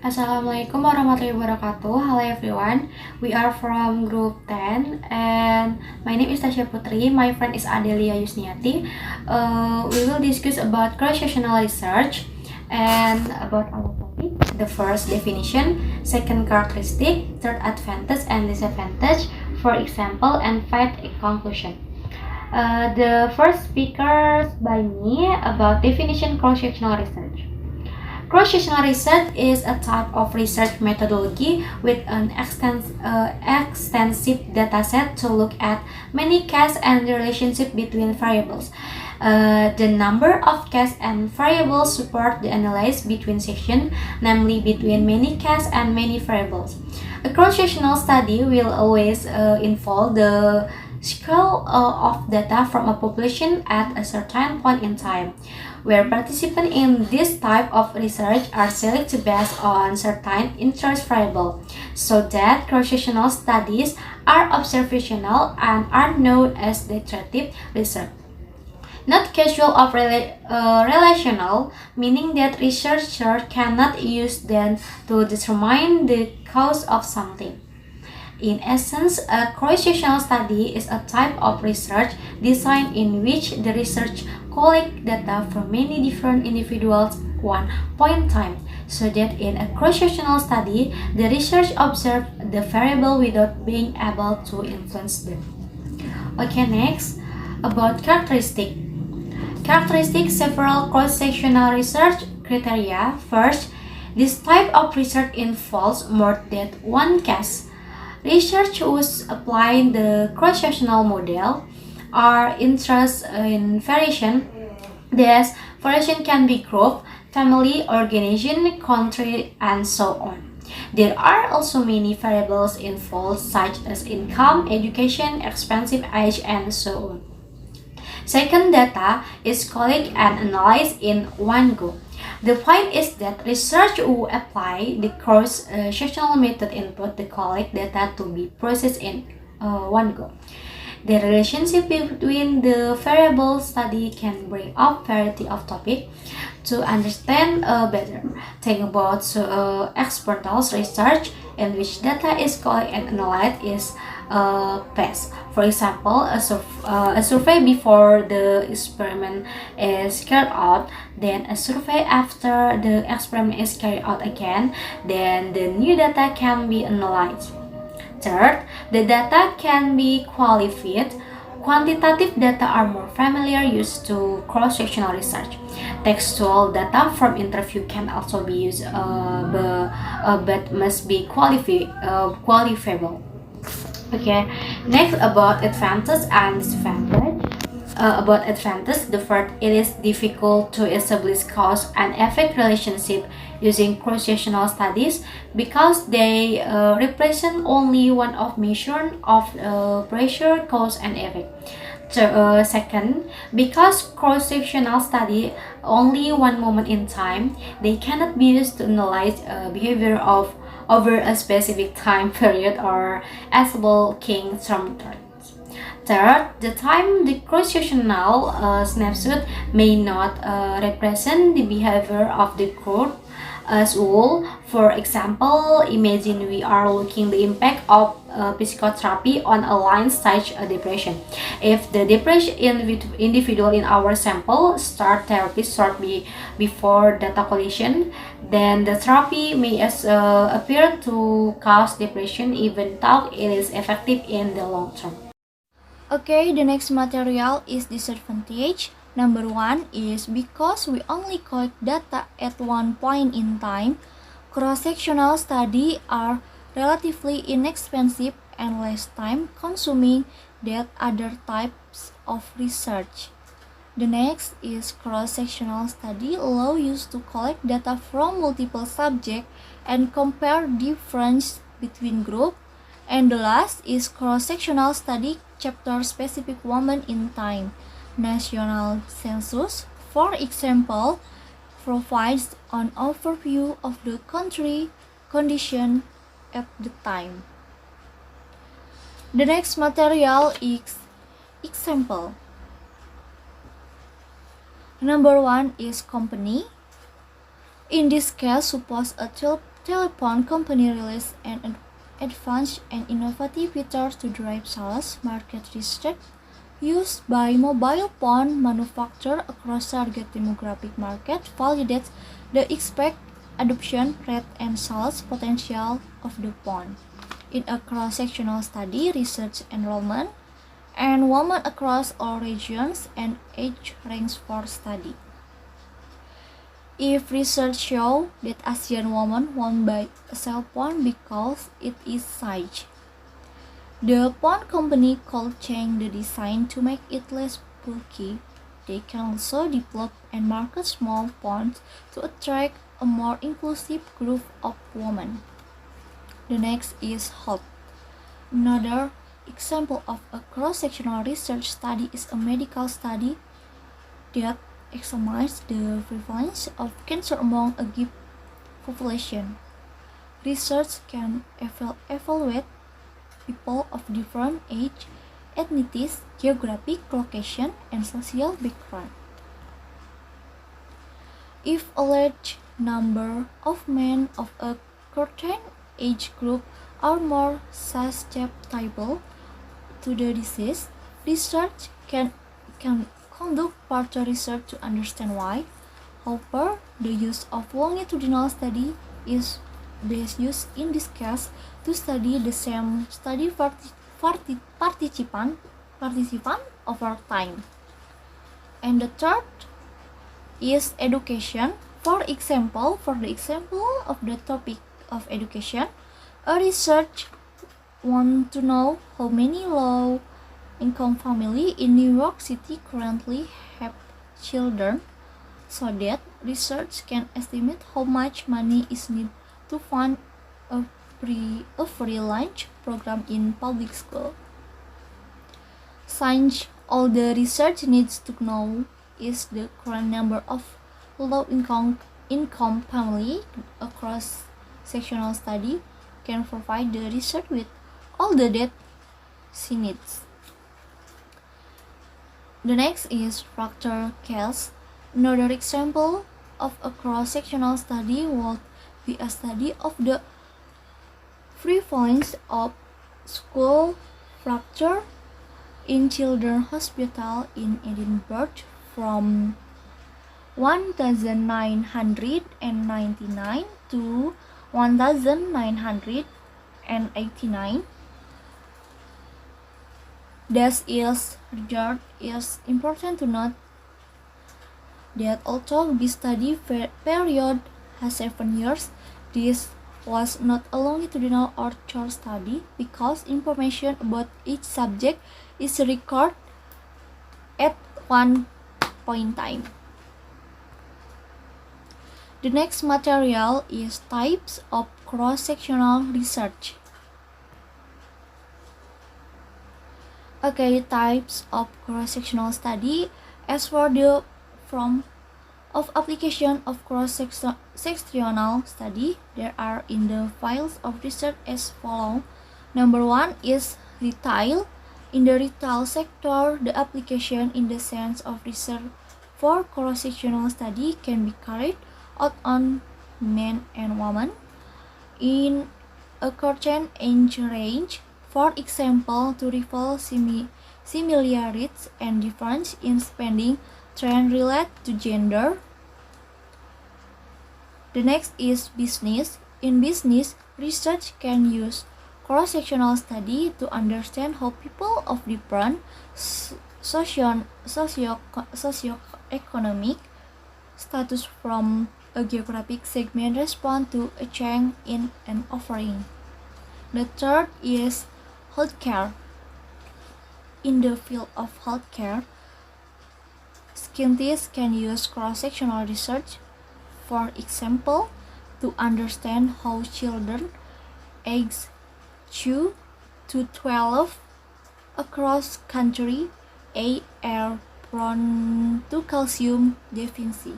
Assalamualaikum warahmatullahi wabarakatuh. Hello everyone. We are from group 10 and my name is Tasya Putri. My friend is Adelia Yusniati. We will discuss about cross-sectional research and about our topic. The first definition, second characteristic, third advantage and disadvantage, for example, and fifth conclusion. The first speaker by me about definition cross-sectional research. Cross-sectional research is a type of research methodology with an extensive dataset to look at many cases and the relationship between variables. The number of cases and variables support the analysis between sections, namely between many cases and many variables. A cross-sectional study will always involve the scale of data from a population at a certain point in time, where participants in this type of research are selected based on certain interest variables, so that cross-sectional studies are observational and are known as descriptive research. Not casual or relational, meaning that researchers cannot use them to determine the cause of something. In essence, a cross-sectional study is a type of research design in which the research collects data from many different individuals at one point in time, so that in a cross-sectional study, the research observes the variable without being able to influence them. Okay, next, about characteristics. Characteristics several cross-sectional research criteria. First, this type of research involves more than one case. Research whose applying the cross-sectional model are interested in variation. Thus, variation can be group, family, organization, country, and so on. There are also many variables involved such as income, education, expensive age, and so on. Second, data is collected and analyzed in one go. The point is that research will apply the cross-sectional method input to collect data to be processed in one go. The relationship between the variables study can bring up variety of topics to understand better. Think about experimental research in which data is collected and analyzed is passed. For example, a survey before the experiment is carried out, then a survey after the experiment is carried out again, then the new data can be analyzed. Third, the data can be qualified. Quantitative data are more familiar used to cross-sectional research. Textual data from interview can also be used, but must be qualifiable. Okay, next about advantage and disadvantage. About advantage, the first, it is difficult to establish cause and effect relationship using cross-sectional studies because they represent only one of measure of pressure, cause, and effect. Second, because cross-sectional study only one moment in time, they cannot be used to analyze behavior of over a specific time period or assemble king term trends. Third, the time the cross-sectional snapshot may not represent the behavior of the group as whole. For example, imagine we are looking the impact of psychotherapy on a line stage depression. If the depression individual in our sample start therapy before data collection, then the therapy may appear to cause depression even though it is effective in the long term. Okay, the next material is disadvantage. Number one is because we only collect data at one point in time, cross-sectional studies are relatively inexpensive and less time consuming than other types of research. The next is cross-sectional study allow you to collect data from multiple subjects and compare difference between groups. And the last is cross-sectional study chapter specific moment in time. National census, for example, provides an overview of the country condition at the time. The next material is example. Number one is company. In this case, suppose a telephone company released an advanced and innovative feature to drive sales. Market research used by mobile phone manufacturers across target demographic market validates the expected adoption rate and sales potential of the phone. In a cross-sectional study, research enrollment and women across all regions and age ranges for study. If research show that Asian women won't buy a cell phone because it is size, the phone company could change the design to make it less bulky. They can also develop and market small phones to attract a more inclusive group of women. The next is health. Another example of a cross-sectional research study is a medical study that examines the prevalence of cancer among a given population. Research can evaluate people of different age, ethnicities, geographic location, and social background. If a large number of men of a certain age group are more susceptible to the disease, research can conduct further research to understand why. However, the use of longitudinal study is best used in this case to study the same study participant over time. And the third is education. For the example of the topic of education, a research want to know how many low-income families in New York City currently have children, so that research can estimate how much money is needed to fund a free lunch program in public school. Since all the research needs to know is the current number of low-income family across sectional study can provide the research with all the data she needs. The next is fractal case. Another example of a cross-sectional study would be a study of the prevalence of skull fracture in Children's Hospital in Edinburgh from 1999 to 1989. This is important to note that although this study period has 7 years, this was not a longitudinal or short study because information about each subject is recorded at one point in time. The next material is types of cross-sectional research. Okay, types of cross-sectional study. As for the form of application of cross-sectional study, there are in the fields of research as follows. Number 1 is retail. In the retail sector, the application in the sense of research for cross-sectional study can be carried out on men and women in a certain age range. For example, to reveal similarities and difference in spending trend related to gender. The next is business. In business, research can use cross-sectional study to understand how people of different socioeconomic status from a geographic segment respond to a change in an offering. The third is healthcare. In the field of healthcare, scientists can use cross-sectional research, for example, to understand how children aged 2 to 12 across country are prone to calcium deficiency.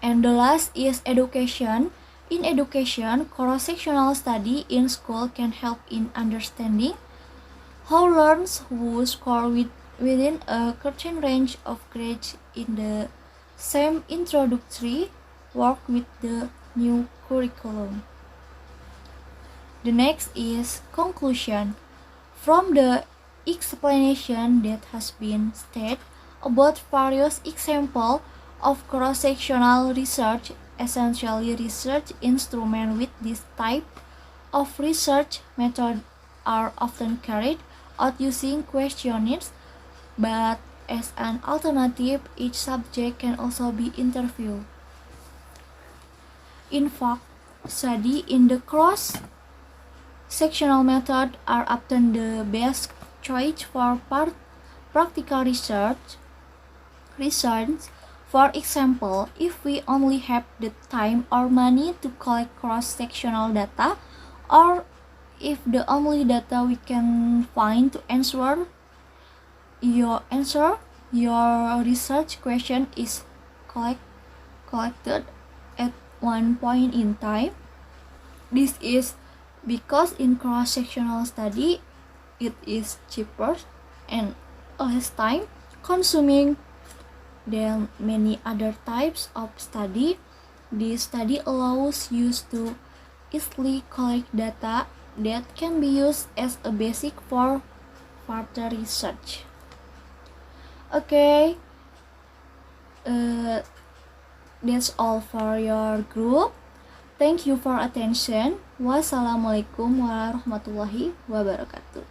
And the last is education. In education, cross-sectional study in school can help in understanding how learners who score within a certain range of grades in the same introductory work with the new curriculum. The next is conclusion. From the explanation that has been stated about various examples of cross-sectional research, essentially research instruments with this type of research method are often carried out using questionnaires, but as an alternative, each subject can also be interviewed. In fact, study in the cross-sectional method are often the best choice for practical research. For example, if we only have the time or money to collect cross-sectional data, or if the only data we can find to answer your research question is collected at one point in time. This is because in cross-sectional study it is cheaper and less time consuming than many other types of study. This study allows you to easily collect data that can be used as a basic for further research. Okay, that's all for your group. Thank you for attention. Wassalamualaikum warahmatullahi wabarakatuh.